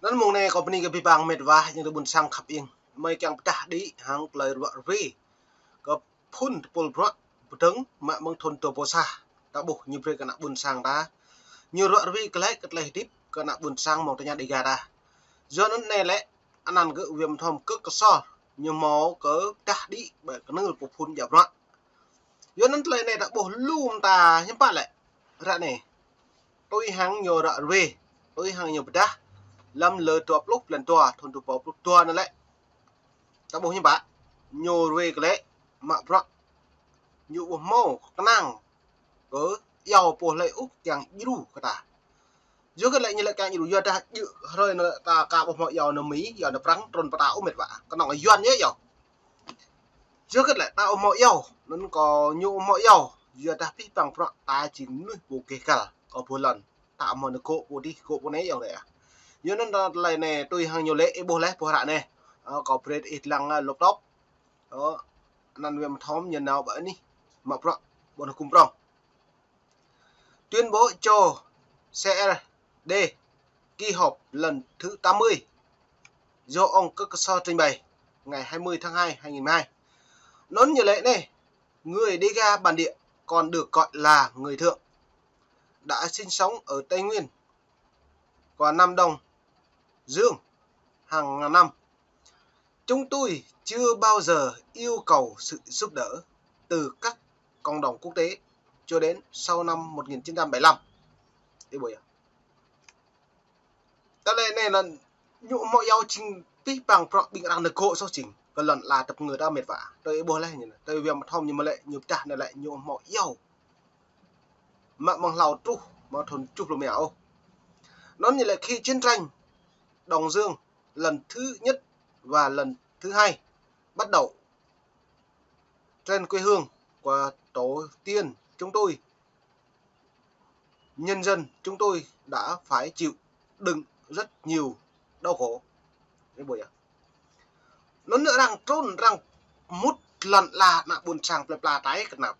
Nan mong ne company ke bibang met wa yang bun sang khap ing mai kyang ptah di hang plai ru ri ko phun pul pro puteng ma mong thon to posa ta bu như pre kana bun sang ta như ru ri klai klai dip kana bun sang mong tanya di gara do nan ne le anan ke viêm thom ke so như mo ke tah di ba kana pu phun ja pro do nan tlai ne ta bu lum ta hiam pa le ra ne tôi hang nyo ra ri tôi hang nyo ptah lâm lơ tua lúc lần tua thôn tu bỏ lúc tua nữa lại các bố như bạn nhô về cái lẽ mà bro nhụ bộ mô năng có giàu bộ lại úc chẳng đủ cái ta giữa cái lại như lại càng đủ giờ ta dự rồi nó ta cả bộ mọi giàu nó mỹ giờ nó trắng tròn và tao mệt vả cái nào là doan nhé giàu giữa cái lại tao mọi giàu nó có nhụ mọi giàu giờ ta biết bằng bro ta chỉ nuôi bộ kê cả có bộ lần tạo mà nó cộ bộ đi cộ bộ nấy giàu đấy à giờ nó lại này tôi hàng nhiều lễ bố lẽ bố hạ này có bread ít lăng lốp tóc đó nên về một thóm nhìn nào bởi đi mà pro bọn nó cùng pro tuyên bố cho CRD kỳ họp lần thứ 80 do ông Cơ So trình bày ngày 20 tháng 2 2012 nón như lễ này người Dega bản địa còn được gọi là người thượng đã sinh sống ở Tây Nguyên và Nam Đông Dương hàng ngàn năm. Chúng tôi chưa bao giờ yêu cầu sự giúp đỡ từ các cộng đồng quốc tế cho đến sau năm 1975. Thế bởi ta này là nhụ mọi yêu trình tí bằng bị rằng được cộ sau trình và lần là tập người ta mệt vả tôi bố lên như này tôi việc mà thông nhưng mà lại nhụ trả này lại nhụ mọi yêu mà bằng lào tru mà thôn chụp lùm mèo nó như là khi chiến tranh Đông Dương lần thứ nhất và lần thứ hai bắt đầu trên quê hương của tổ tiên chúng tôi, nhân dân chúng tôi đã phải chịu đựng rất nhiều đau khổ. Cái buổi nó nữa rằng trốn rằng mút lần là nạp buồn sàng là tái cái nạp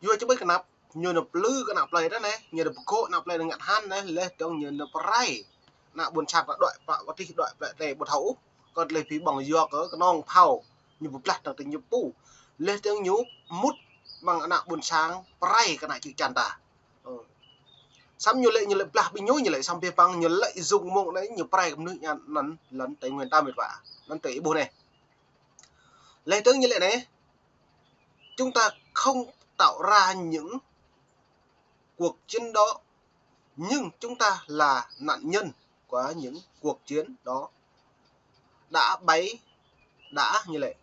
vừa chứ biết cái nạp nhiều nạp lư cái nạp này đó này nhiều nạp cộ nạp này ngặt han này lên trong nhiều nạp rai nạp buồn sàng là đội và thi đội để bột hậu còn lấy phí bằng dừa có cái non phao như một lát từ như pu lên tiếng nhú mút bằng nạp buồn sáng rai cái này chữ chăn ta sắm như lệ bạc bị nhối như lệ xong bia băng như lệ dùng mộng đấy như rai cũng nước nhà nắn lấn tới nguyên ta mệt vả nắn tới bố này lệ tướng như lệ này chúng ta không tạo ra những cuộc chiến đó nhưng chúng ta là nạn nhân của những cuộc chiến đó đã như lệ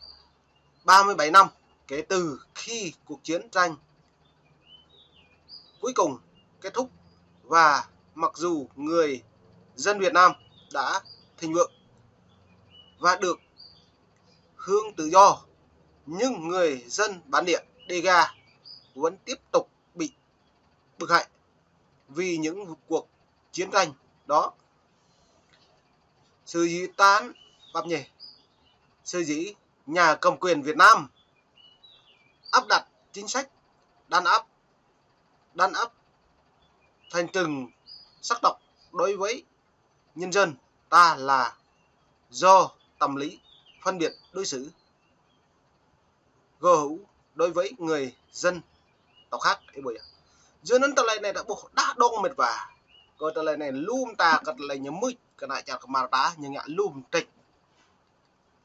37 năm kể từ khi cuộc chiến tranh cuối cùng kết thúc và mặc dù người dân Việt Nam đã thịnh vượng và được hưởng tự do nhưng người dân bản địa Dega vẫn tiếp tục bị bức hại vì những cuộc chiến tranh đó. Sự dĩ tán bắp nhỉ sự dĩ nhà cầm quyền Việt Nam áp đặt chính sách đàn áp thành từng sắc tộc đối với nhân dân ta là do tâm lý phân biệt đối xử gờ hữu đối với người dân tộc khác ấy bởi dưới nấn tờ này đã bộ đã đông mệt vả coi tờ này lùm ta cật lại nhớ mít cái này chặt mà đá nhưng ngã lùm trịch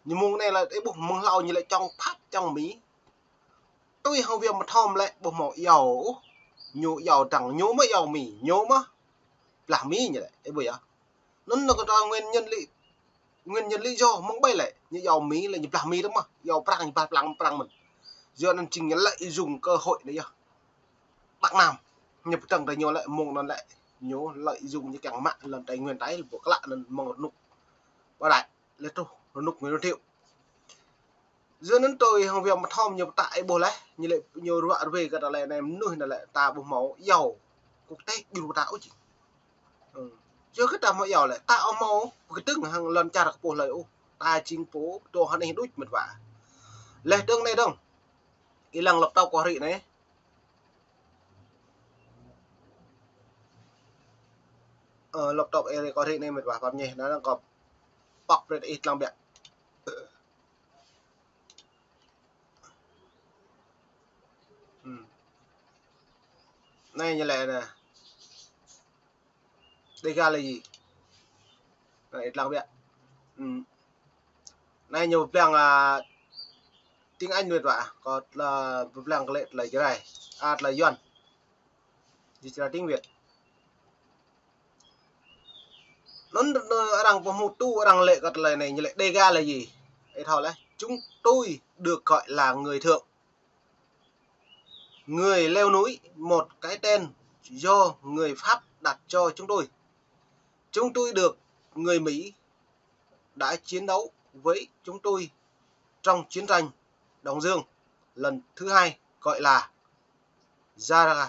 nhưng mùng này là cái bộ mùng lau như lại trong pháp trong mỹ tôi không việc mà thom lại bộ mỏ dầu nhũ dầu chẳng nhũ mới dầu mì nhũ mà là mì như vậy ấy bởi nó có ra nguyên nhân lý do mong bay lại như dầu mì là như là mì đúng không dầu prang mình giờ nên trình lại dùng cơ hội đấy Bắc Nam nhập tầng đầy nhiều lại mùng nó lại nhớ lợi dụng như càng mạng lần tay nguyên tái của các lạ lần mong một nục và lại lên tôi nó nục người nó thiệu giữa đến tôi không việc mà thom nhiều tại bồ lẽ như lại nhiều đoạn về cái này này nuôi là lại ta bùng máu dầu cục tay biểu tạo chứ chưa cái tao máu dầu lại tạo máu cái tức hàng lần cha được bồ lời ô ta chính phố tôi hắn ấy đút mệt vả lệ tương này đâu cái lần lọc tao có rị này laptop ere có thể nên mệt vả nhỉ nó đang có bọc rồi ít lòng bẹt này như lệ nè đây ra là gì này ít lòng bẹt này nhiều blang tiếng Anh mệt vả có là blang lệ là cái này là yuan gì là tiếng Việt nó đang có một tu đang lệ cái lời này như lệ Dega là gì ấy thôi đấy chúng tôi được gọi là người thượng người leo núi một cái tên do người Pháp đặt cho chúng tôi được người Mỹ đã chiến đấu với chúng tôi trong chiến tranh Đông Dương lần thứ hai gọi là Zara.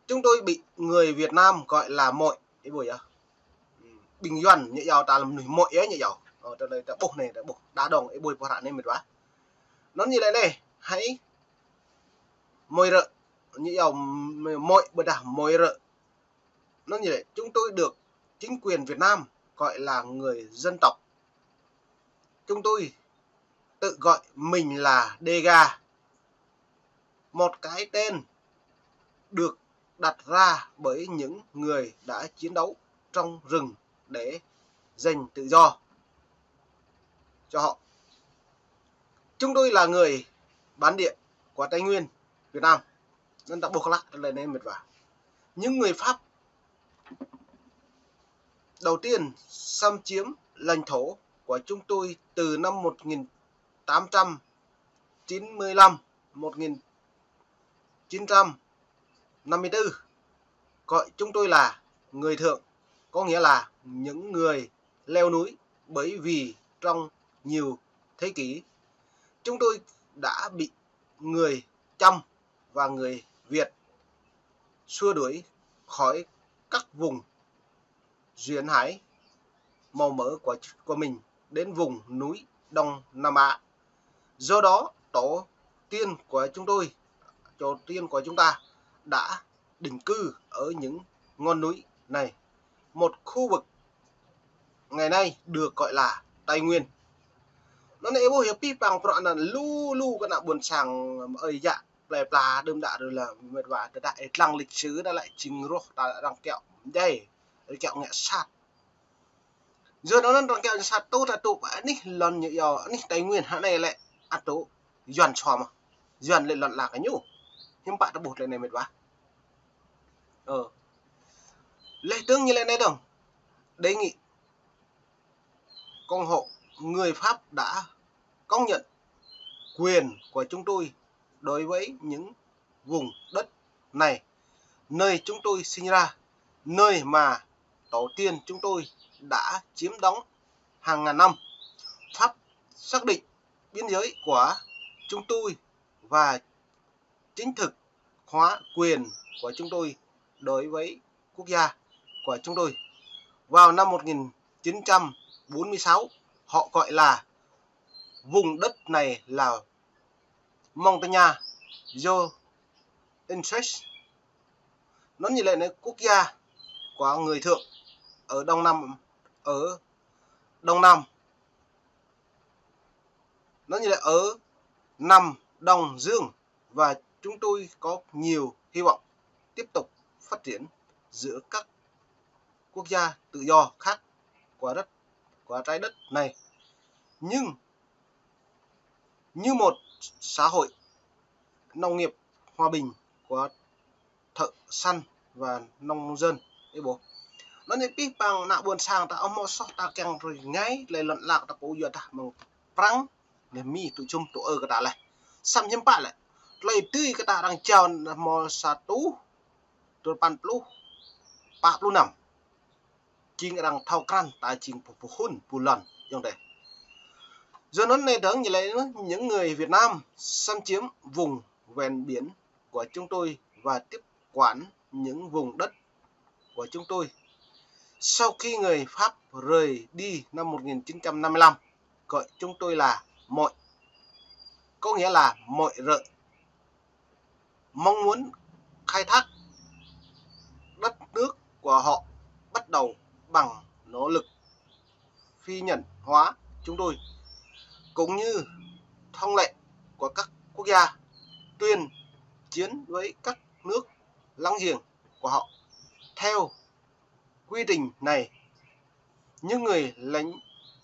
Chúng tôi bị người Việt Nam gọi là mội cái buổi bình doan như giàu ta làm mội ấy như giàu ở đây ta bốc này ta bốc đá đồng ấy bùi bỏ hạn nên mệt quá nó như thế này hãy mồi rợ như giàu mội bữa đảo mồi rợ nó như vậy chúng tôi được chính quyền Việt Nam gọi là người dân tộc chúng tôi tự gọi mình là Dega một cái tên được đặt ra bởi những người đã chiến đấu trong rừng để giành tự do cho họ. Chúng tôi là người bản địa của Tây Nguyên, Việt Nam. Nên ta buộc lắc lên nên mệt vả. Những người Pháp đầu tiên xâm chiếm lãnh thổ của chúng tôi từ năm 1895 1954 gọi chúng tôi là người thượng, có nghĩa là những người leo núi, bởi vì trong nhiều thế kỷ chúng tôi đã bị người Chăm và người Việt xua đuổi khỏi các vùng duyên hải màu mỡ của mình đến vùng núi Đông Nam Á. Do đó tổ tiên của chúng ta đã định cư ở những ngọn núi này, một khu vực ngày nay được gọi là Tây Nguyên. Nó này bố hiệp pi bằng bọn là lu cái nào buồn sàng ơi dạ lại pla đơm đã rồi là mệt vả đại lăng lịch sử đã lại trình rô ta đang kẹo đây kẹo nghệ sát giờ nó đang kẹo sát tốt là tụ bãi ní lần như giờ ní Tây Nguyên hả này lại ăn tụ dần xò mà dần lại lần lạc cái nhú nhưng bạn đã bột lên này mệt vả lệ tương như lên này đồng đề nghị công hộ người Pháp đã công nhận quyền của chúng tôi đối với những vùng đất này, nơi chúng tôi sinh ra, nơi mà tổ tiên chúng tôi đã chiếm đóng hàng ngàn năm. Pháp xác định biên giới của chúng tôi và chính thực hóa quyền của chúng tôi đối với quốc gia của chúng tôi. Vào năm 1946, họ gọi là vùng đất này là Montagne do Interest. Nó như là quốc gia của người thượng ở Đông Nam. Nó như là ở Nam Đông Dương và chúng tôi có nhiều hy vọng tiếp tục phát triển giữa các quốc gia tự do khác của trái đất này. Nhưng như một xã hội nông nghiệp hòa bình của thợ săn và nông dân ấy bố nó nên biết bằng nạ buồn sang ta ông mô sót ta kèng rồi ngay lấy luận lạc ta cố dựa ta mong prang để mi tụi chung tụi cái ta lại xăm nhâm bạ lại lấy tươi cái ta đang chào mô sa tú tụi pan plu pa plu nằm chính đang thao can ta chính phụ hôn phụ lần trong đây do nó này đấng như lấy những người Việt Nam xâm chiếm vùng ven biển của chúng tôi và tiếp quản những vùng đất của chúng tôi. Sau khi người Pháp rời đi năm 1955, gọi chúng tôi là mội, có nghĩa là mội rợ, mong muốn khai thác đất nước của họ bắt đầu bằng nỗ lực phi nhân hóa chúng tôi, cũng như thông lệ của các quốc gia tuyên chiến với các nước láng giềng của họ. Theo quy trình này, những người lãnh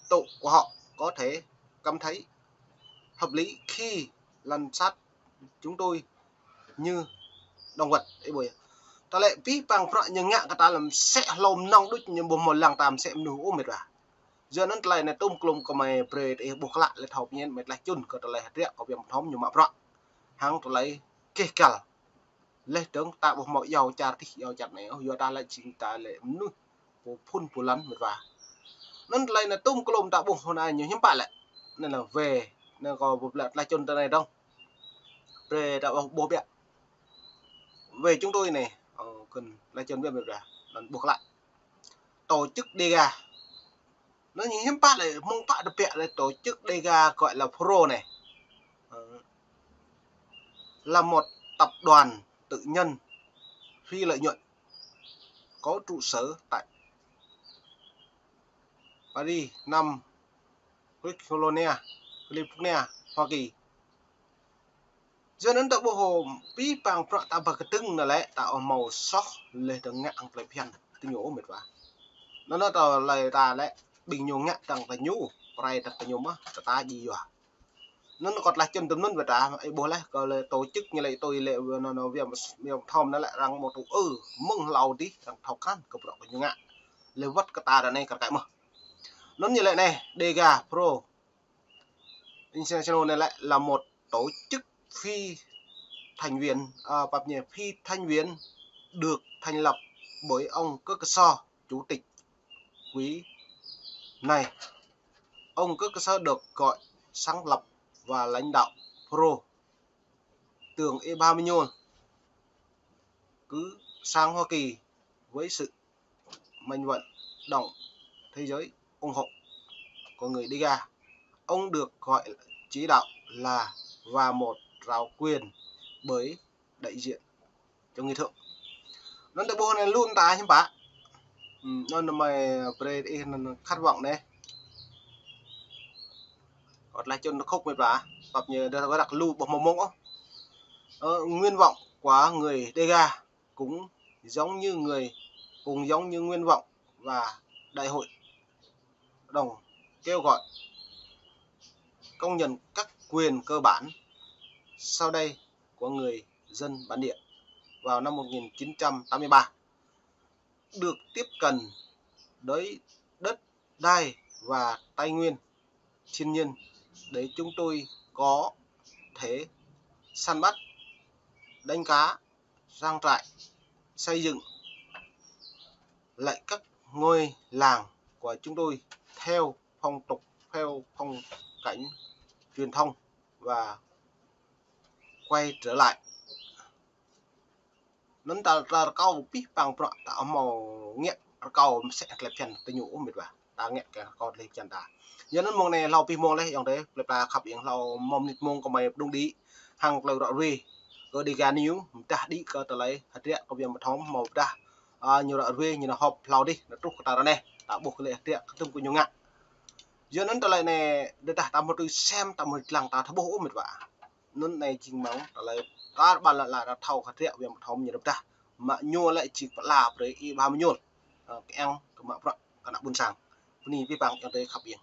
tụ của họ có thể cảm thấy hợp lý khi lân sát chúng tôi như động vật ấy bồi. Ta lại ví bằng phận những ngạn ta làm sẽ lồm nong đứt như một lần tam sẽ nụ mệt à. Giờ nó lại là tôm klum của mày pre để buộc lại là thầu nhiên mệt lại chun có lại riêng có việc thóm nhiều mà phận hàng ta lấy kê cả lấy tướng ta buộc mọi dầu chặt thì dầu chặt này giờ ta lại chính ta lại nuôi phun phun lắm mệt và nó lại là tôm klum ta buộc hôm nay nhiều hiếm bạn lại nên là về nên có một lượt lại chun ta này đâu pre đã bố mẹ về chúng tôi này cần lại chun về mệt ra buộc lại tổ chức DEGA. Nó như hiếm phát lại mong phát được vẹn là tổ chức DEGA gọi là Pro này là một tập đoàn tự nhân phi lợi nhuận có trụ sở tại Paris, Nam California, Hoa Kỳ. Cho nên tạo bộ hồ bí bằng phận tạo vật tưng là lẽ tạo màu sắc lên được ngạn lại phiền tinh nhổ mệt vả. Nó tạo lại ta lẽ bình nhổ ngạn tăng ta nhũ rai ta nhổ má ta gì vậy. Nó còn là chân tấm nôn về trả ấy bố lại có là tổ chức như lại tôi lệ nó việc thom nó lại rằng một tụ mừng lâu tí rằng thọc khăn cập động như ngạn lệ vất cái ta đã này cả cái mà nó như lại này DEGA Pro International này lại là một tổ chức phi thành viên phi thành viên được thành lập bởi ông Kershaw, chủ tịch quý này. Ông Kershaw được gọi sáng lập và lãnh đạo Pro tường E30 cứ sang Hoa Kỳ với sự mạnh vận động thế giới ủng hộ của người DEGA. Ông được gọi chỉ đạo là và một rào quyền bởi đại diện cho người thượng. Nó được bộ này luôn ta chứ bà. Nó mày khát vọng đấy. Còn lại cho nó khúc mệt bà. Bập như đã có đặc lưu bọc mông mông. Nguyên vọng của người DEGA cũng giống như nguyên vọng và đại hội đồng kêu gọi công nhận các quyền cơ bản sau đây của người dân bản địa vào năm 1983, được tiếp cận với đất đai và tài nguyên thiên nhiên để chúng tôi có thể săn bắt, đánh cá, trang trại, xây dựng lại các ngôi làng của chúng tôi theo phong tục, theo phong cảnh truyền thông và quay trở lại nó ta câu biết bằng bọ tạo màu nghiện câu sẽ lại chân tôi nhủ mệt và ta nghiện cái con lên chân ta nhớ nó mong này lau pi mong đấy dòng đấy là khắp những lau mong nít mong của mày đúng đi hàng lâu rõ ri rồi đi gan níu ta đi cơ ta lấy hạt rẻ có việc một thóng màu ta nhiều rõ ri như là hộp lau đi nó trúc ta ra này tạo buộc lại hạt rẻ tung của nhiều ngạn giờ nó ta lại này để ta một từ xem ta một lần ta thấu bố mệt vả nó này trình máu lại ta bàn là thầu hạt rẻ về một thóng như ta mà nhua lại chỉ là với 30 nhua cái em của mà các bạn buôn sang nhìn vi bằng cho tới khắp biển